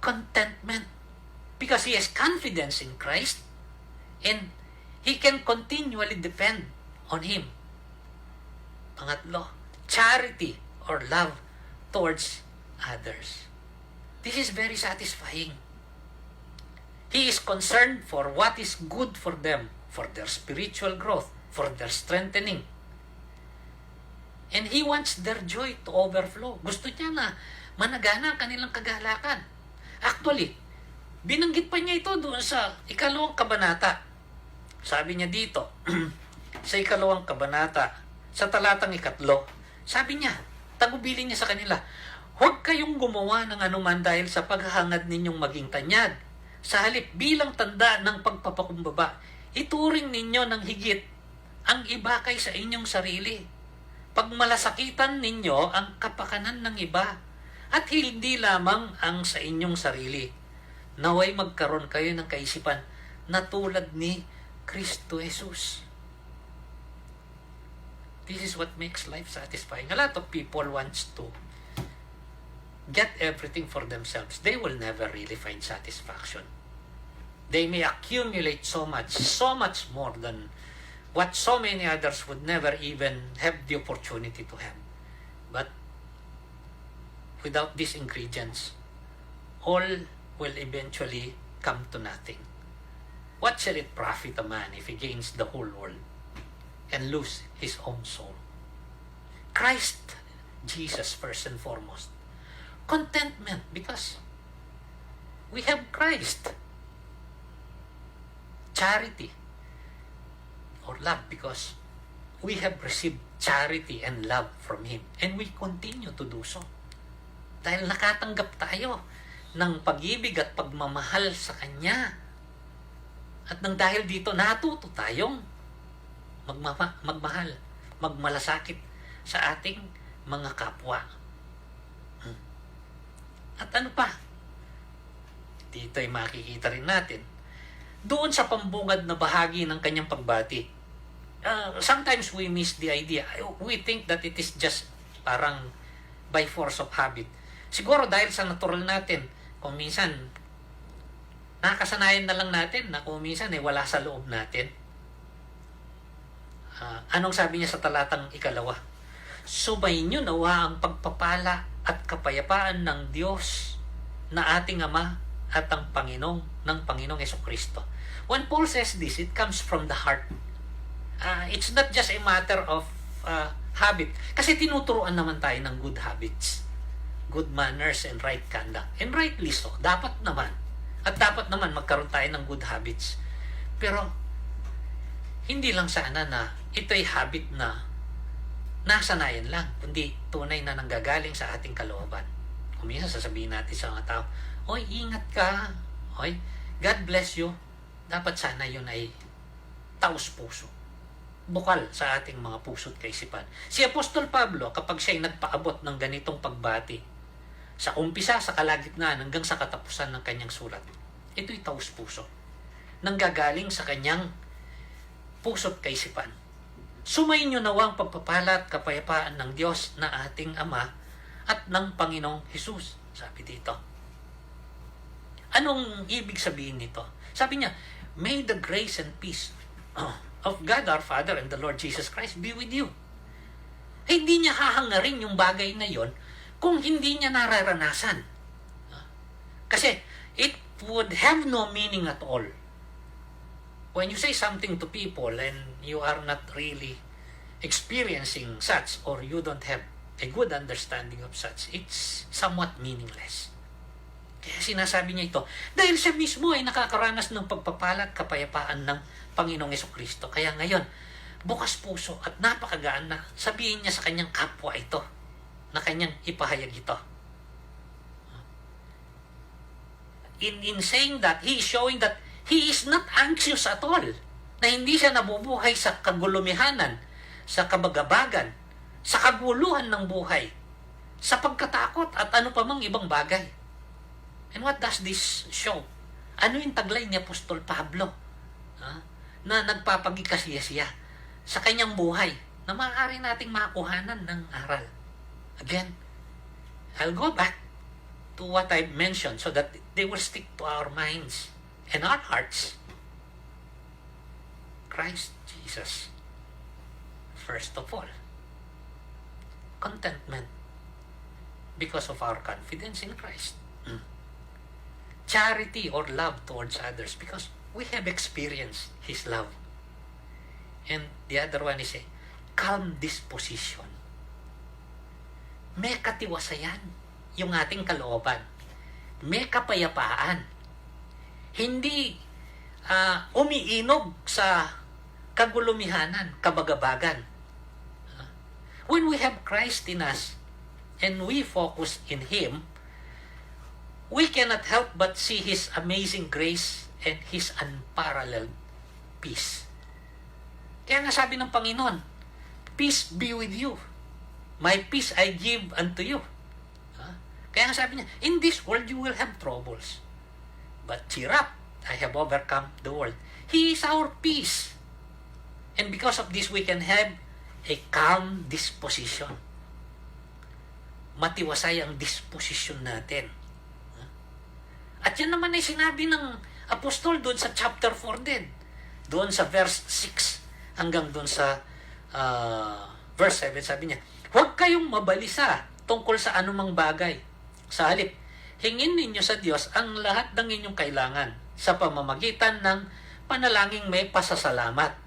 contentment. Because he has confidence in Christ and he can continually depend on Him. Pangatlo, charity or love towards others. This is very satisfying. He is concerned for what is good for them, for their spiritual growth, for their strengthening. And He wants their joy to overflow. Gusto niya na managana ang kanilang kagalakan. Actually, binanggit pa niya ito doon sa 2 kabanata. Sabi niya dito, sa 2 kabanata, sa talatang 3, sabi niya, tagubilin niya sa kanila, huwag kayong gumawa ng anuman dahil sa paghahangad ninyong maging tanyag. Sa halip bilang tanda ng pagpapakumbaba, ituring ninyo ng higit ang iba kaysa inyong sarili. Pagmalasakitan ninyo ang kapakanan ng iba at hindi lamang ang sa inyong sarili. Naway magkaroon kayo ng kaisipan na tulad ni Kristo Jesus. This is what makes life satisfying. A lot of people wants to get everything for themselves. They will never really find satisfaction. They may accumulate so much more than what so many others would never even have the opportunity to have. But without these ingredients, all will eventually come to nothing. What shall it profit a man if he gains the whole world and lose his own soul? Christ Jesus first and foremost. Contentment because we have Christ. Charity or love because we have received charity and love from Him and we continue to do so. Dahil nakatanggap tayo ng pag-ibig at pagmamahal sa Kanya. At nang dahil dito, natuto tayong magmahal, magmalasakit sa ating mga kapwa. At ano pa? Dito ay makikita rin natin. Doon sa pambungad na bahagi ng kanyang pagbati. Sometimes we miss the idea. We think that it is just parang by force of habit. Siguro dahil sa natural natin, kung minsan nakasanayan na lang natin na kung minsan wala sa loob natin. Anong sabi niya sa talatang 2? Sumainyo nawa ang pagpapala at kapayapaan ng Diyos na ating Ama at ang Panginoong Hesukristo. When Paul says this, it comes from the heart. It's not just a matter of habit. Kasi tinuturuan naman tayo ng good habits, good manners, and right conduct. And rightly so. Dapat naman. At dapat naman magkaroon tayo ng good habits. Pero, hindi lang sana na ito'y habit na nasanayan lang, kundi tunay na nanggagaling sa ating kalooban. Kung minsan sasabihin natin sa mga tao, "Oy, ingat ka. Oy, God bless you." Dapat sana yun ay taos-puso, bukal sa ating mga puso't kaisipan. Si Apostol Pablo, kapag siya'y nagpaabot ng ganitong pagbati, sa umpisa, sa kalagitnaan, hanggang sa katapusan ng kanyang sulat, ito'y taos-puso, nanggagaling sa kanyang puso't kaisipan. Sumainyo nawa ang pagpapala at kapayapaan ng Diyos na ating Ama at ng Panginoong Hesus. Sabi dito. Anong ibig sabihin nito? Sabi niya, may the grace and peace of God our Father and the Lord Jesus Christ be with you. Hindi niya hahangarin yung bagay na yon kung hindi niya nararanasan. Kasi it would have no meaning at all. When you say something to people and you are not really experiencing such, or you don't have a good understanding of such, it's somewhat meaningless. Kaya sinasabi niya ito, dahil siya mismo ay nakakaranas ng pagpapala at kapayapaan ng Panginoong Hesukristo. Kaya ngayon, bukas puso at napakagaan na sabihin niya sa kanyang kapwa ito, na kanyang ipahayag ito. In saying that, he is showing that he is not anxious at all. Na hindi siya nabubuhay sa kagulumihanan, sa kabagabagan, sa kaguluhan ng buhay, sa pagkatakot at ano pa mang ibang bagay. And what does this show? Ano yung taglay ni Apostol Pablo? Na nagpapagikasya siya sa kanyang buhay na maaari nating makuhanan ng aral. Again, I'll go back to what I've mentioned so that they will stick to our minds and our hearts. Christ Jesus. First of all, contentment because of our confidence in Christ. Charity or love towards others because we have experienced His love. And the other one is a calm disposition. May katiwasayan yung ating kalooban. May kapayapaan. Hindi umiinog sa kagulumihanan, kabagabagan. When we have Christ in us and we focus in Him, we cannot help but see His amazing grace and His unparalleled peace. Kaya nga sabi ng Panginoon, peace be with you. My peace I give unto you. Kaya nga sabi niya, in this world you will have troubles. But cheer up, I have overcome the world. He is our peace. And because of this, we can have a calm disposition. Matiwasay ang disposition natin. At yan naman ay sinabi ng apostol doon sa chapter 4 din. Doon sa verse 6 hanggang doon sa verse 7, sabi niya, huwag kayong mabalisa tungkol sa anumang bagay. Sa halip, hingin ninyo sa Diyos ang lahat ng inyong kailangan sa pamamagitan ng panalangin may pasasalamat.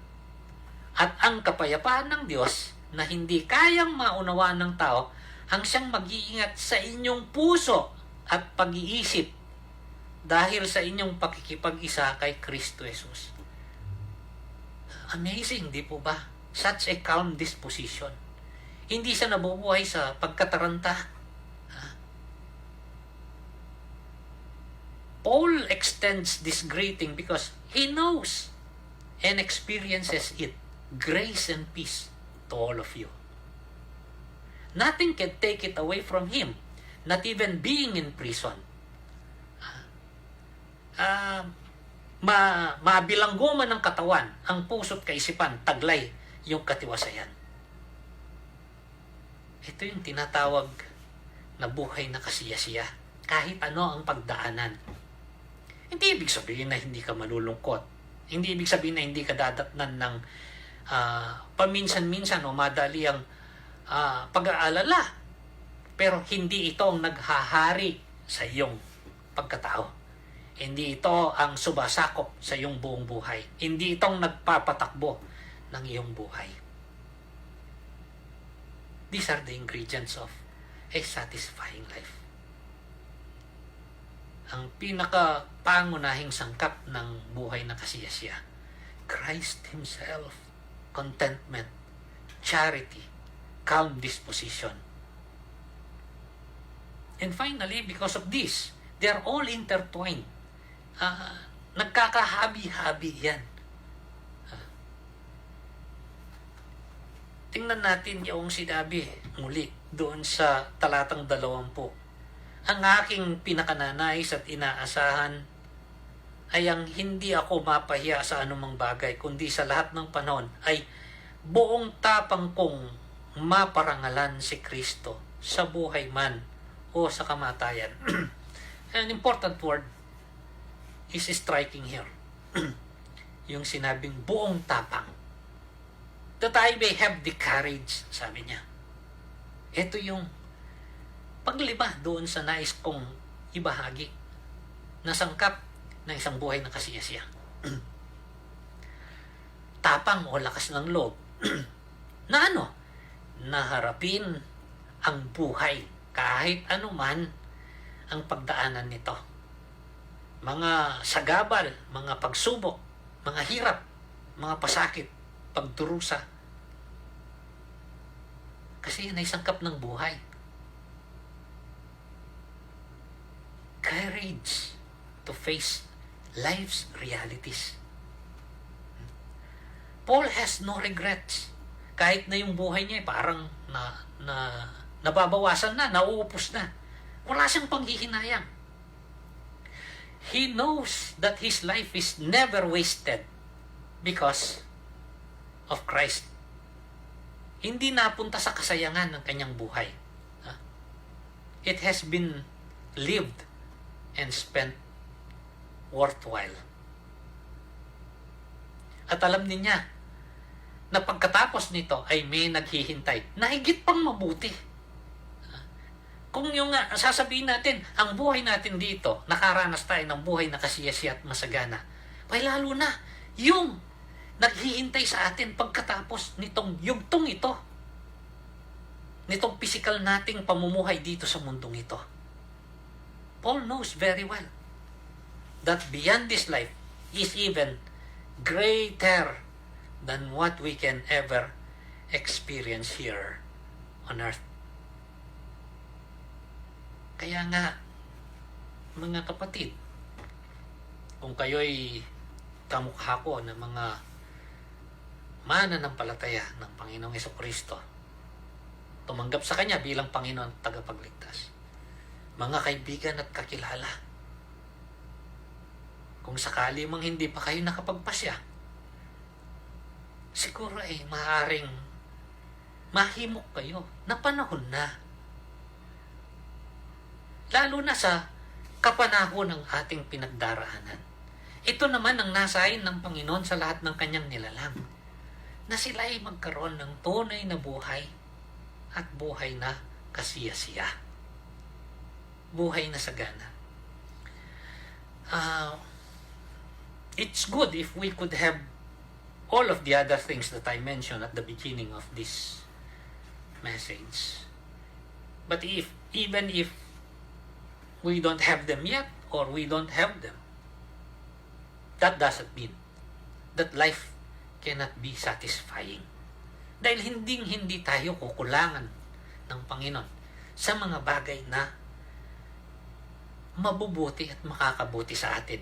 At ang kapayapaan ng Diyos na hindi kayang maunawaan ng tao ang siyang mag-iingat sa inyong puso at pag-iisip dahil sa inyong pakikipag-isa kay Kristo Jesus. Amazing, di po ba? Such a calm disposition. Hindi siya nabubuhay sa pagkataranta. Paul extends this greeting because he knows and experiences it. Grace and peace to all of you. Nothing can take it away from him, not even being in prison. Mabilanggo man ng katawan, ang puso't kaisipan, taglay yung katiwasayan. Ito yung tinatawag na buhay na kasiyasiya, kahit ano ang pagdaanan. Hindi ibig sabihin na hindi ka malulungkot. Hindi ibig sabihin na hindi ka dadatnan ng paminsan-minsan o madali ang pag-aalala. Pero hindi ito ang naghahari sa iyong pagkatao. Hindi ito ang sumasakop sa iyong buong buhay. Hindi itong nagpapatakbo ng iyong buhay. These are the ingredients of a satisfying life. Ang pinaka-pangunahing sangkap ng buhay na kasiyasiya, Christ Himself, contentment, charity, calm disposition. And finally, because of this, they are all intertwined. Nagkakahabi-habi yan. Tingnan natin yung sinabi muli doon sa talatang 20. Ang aking pinakananais at inaasahan ay ang hindi ako mapahiya sa anumang bagay, kundi sa lahat ng panahon ay buong tapang kong maparangalan si Kristo sa buhay man o sa kamatayan. An important word is striking here. Yung sinabing buong tapang. That I may have the courage, sabi niya. Ito yung paglima doon sa nais kong ibahagi na sangkap ng isang buhay na kasiyasiya. Tapang o lakas ng loob na naharapin ang buhay kahit anuman ang pagdaanan nito. Mga sagabal, mga pagsubok, mga hirap, mga pasakit, pagdurusa. Kasi yan ay sangkap ng buhay. Courage to face life's realities. Paul has no regrets. Kahit na yung buhay niya parang nababawasan na, nauupos na. Wala siyang panghihinayang. He knows that his life is never wasted because of Christ. Hindi napunta sa kasayangan ng kanyang buhay. It has been lived and spent worthwhile. At alam niya na pagkatapos nito ay may naghihintay na higit pang mabuti. Kung yung sasabihin natin, ang buhay natin dito, nakaranas tayo ng buhay na kasiyasi at masagana, ay lalo na yung naghihintay sa atin pagkatapos nitong yugtong ito, nitong physical nating pamumuhay dito sa mundong ito. Paul knows very well that beyond this life is even greater than what we can ever experience here on earth. Kaya nga, mga kapatid, kung kayo'y kamukha ko ng mga mananampalataya ng Panginoong Jesucristo, tumanggap sa Kanya bilang Panginoon at tagapagligtas, mga kaibigan at kakilala, kung sakali mang hindi pa kayo nakapagpasya, siguro ay maaaring mahimok kayo na panahon na. Lalo na sa kapanahon ng ating pinagdaraanan. Ito naman ang nasain ng Panginoon sa lahat ng kanyang nilalang, na sila ay magkaroon ng tunay na buhay at buhay na kasiyasiya. Buhay na sagana. It's good if we could have all of the other things that I mentioned at the beginning of this message. But even if we don't have them yet, or we don't have them, that doesn't mean that life cannot be satisfying. Dahil hindi tayo kukulangan ng Panginoon sa mga bagay na mabubuti at makakabuti sa atin.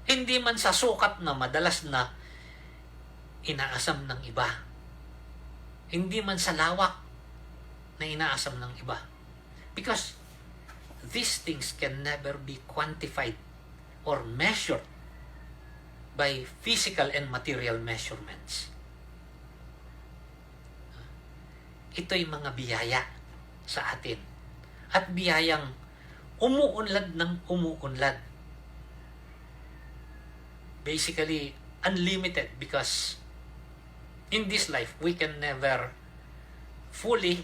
Hindi man sa sukat na madalas na inaasam ng iba. Hindi man sa lawak na inaasam ng iba. Because these things can never be quantified or measured by physical and material measurements. Ito'y mga biyaya sa atin. At biyayang umuunlad ng umuunlad. Basically, unlimited, because in this life, we can never fully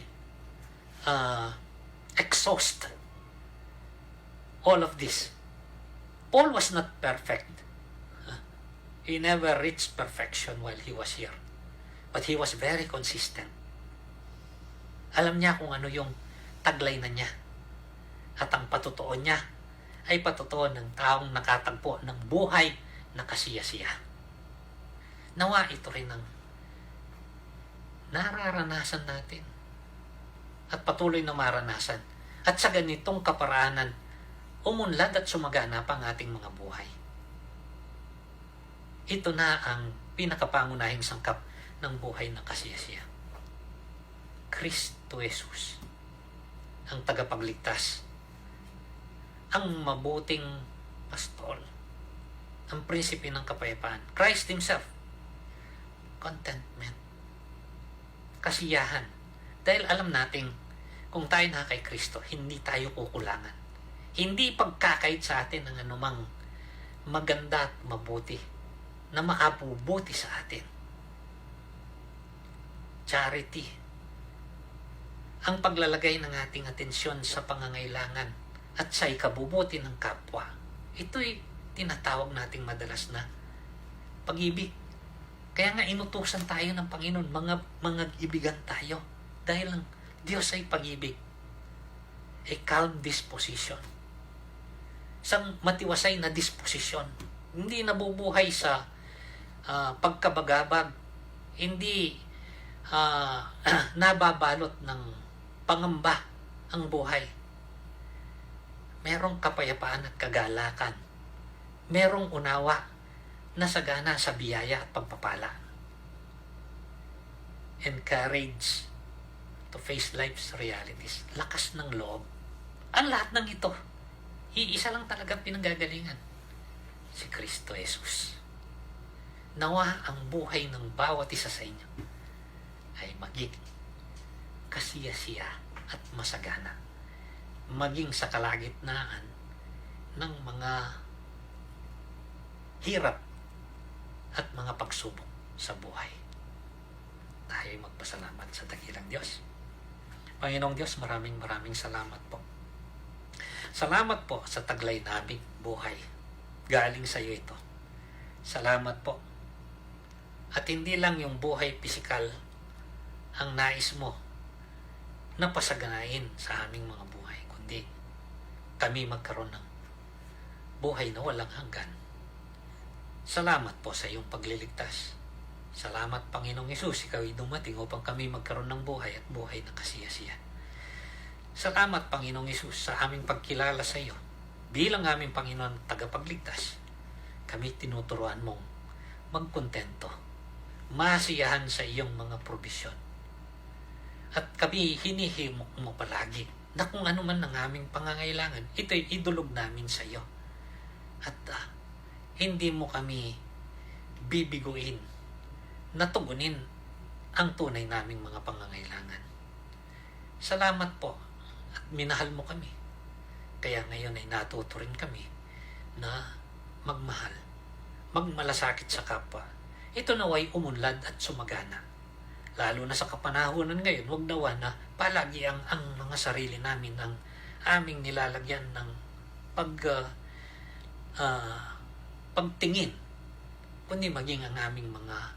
exhaust all of this. Paul was not perfect. He never reached perfection while he was here. But he was very consistent. Alam niya kung ano yung taglay na niya. At ang patutuon niya ay patutuon ng taong nakatagpo ng buhay na kasiyasiya. Nawa ito rin ang nararanasan natin at patuloy na maranasan. At sa ganitong kaparaanan, umunlad at sumagana pa ang ating mga buhay. Ito na ang pinakapangunahing sangkap ng buhay ng kasiyasiya. Kristo Jesus, ang tagapagligtas, ang mabuting pastol, ang prinsipe ng kapayapaan, Christ Himself, contentment, kasiyahan. Dahil alam nating kung tayo na kay Kristo, hindi tayo kukulangan. Hindi pagkakait sa atin ang anumang maganda at mabuti na makabubuti sa atin. Charity, ang paglalagay ng ating atensyon sa pangangailangan at sa ikabubuti ng kapwa. Ito'y tinatawag nating madalas na pag-ibig. Kaya nga inutusan tayo ng Panginoon, mga ibigan tayo. Dahil ang Diyos ay pag-ibig. A calm disposition. Isang matiwasay na disposisyon. Hindi nabubuhay sa pagkabagabag. Hindi nababalot ng pangamba ang buhay. Merong kapayapaan at kagalakan. Merong unawa na sagana sa biyaya at pagpapala. Encourage to face life's realities. Lakas ng loob. Ang lahat ng ito, iisa lang talagang pinanggagalingan. Si Kristo Jesus. Nawa ang buhay ng bawat isa sa inyo ay maging kasiyasiya at masagana. Maging sa kalagitnaan ng mga hirap at mga pagsubok sa buhay. Tayo magpasalamat sa dakilang Diyos. Panginoong Diyos, maraming salamat po. Salamat po sa taglay naming buhay. Galing sa iyo ito. Salamat po. At hindi lang yung buhay pisikal ang nais mo na pasaganain sa aming mga buhay, kundi kami magkaroon ng buhay na walang hanggan. Salamat po sa iyong pagliligtas. Salamat, Panginoong Hesus, ikaw ay dumating upang kami magkaroon ng buhay at buhay na kasiyasiya. Salamat, Panginoong Hesus, sa aming pagkilala sa iyo. Bilang aming Panginoon tagapagligtas, kami tinuturuan mong magkontento, masiyahan sa iyong mga probisyon. At kami hinihimok mo palagi na kung ano man ang aming pangangailangan, ito'y idulog namin sa iyo. At hindi mo kami bibiguin na tugunin ang tunay naming mga pangangailangan. Salamat po at minahal mo kami. Kaya ngayon ay natuto rin kami na magmahal, magmalasakit sa kapwa. Ito naway umunlad at sumagana. Lalo na sa kapanahonan ngayon, huwag nawa na palagi ang mga sarili namin ang aming nilalagyan ng pagtingin, kundi maging ang aming mga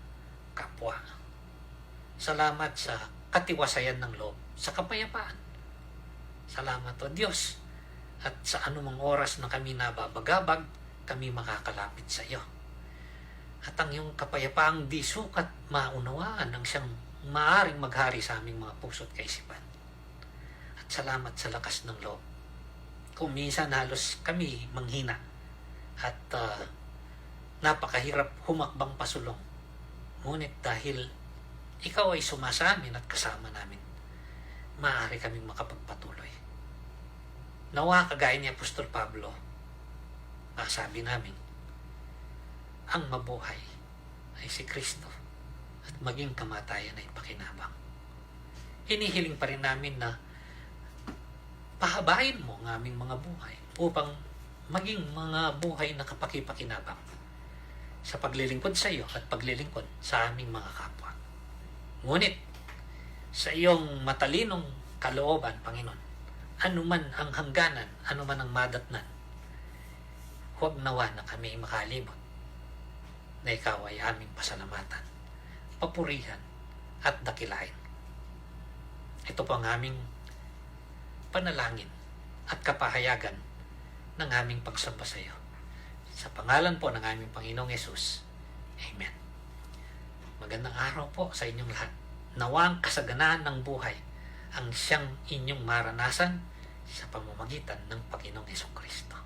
kapwa. Salamat sa katiwasayan ng loob, sa kapayapaan. Salamat o Diyos. At sa anumang oras na kami nababagabag, kami makakalapit sa iyo. At ang iyong kapayapaang di sukat maunawaan ng siyang maaring maghari sa aming mga puso't kaisipan. At salamat sa lakas ng loob. Kung minsan halos kami manghina at napakahirap humakbang pasulong. Ngunit dahil ikaw ay sumasa amin at kasama namin, maaari kaming makapagpatuloy. Nawa kagaya ni Apostol Pablo, sabi namin, ang mabuhay ay si Kristo at maging kamatayan ay pakinabang. Hinihiling pa rin namin na pahabain mo ang aming mga buhay upang maging mga buhay na kapakipakinabang sa paglilingkod sa iyo at paglilingkod sa aming mga kapwa. Ngunit sa iyong matalinong kalooban, Panginoon, anuman ang hangganan, anuman ang madatnan, huwag nawa na kami makalimot na ikaw ay aming pasalamatan, papurihan at dakilain. Ito po ang aming panalangin at kapahayagan ng aming pagsamba sa iyo. Sa pangalan po ng aming Panginoong Yesus. Amen. Magandang araw po sa inyong lahat. Nawang kasaganaan ng buhay ang siyang inyong maranasan sa pamamagitan ng Panginoong Hesukristo.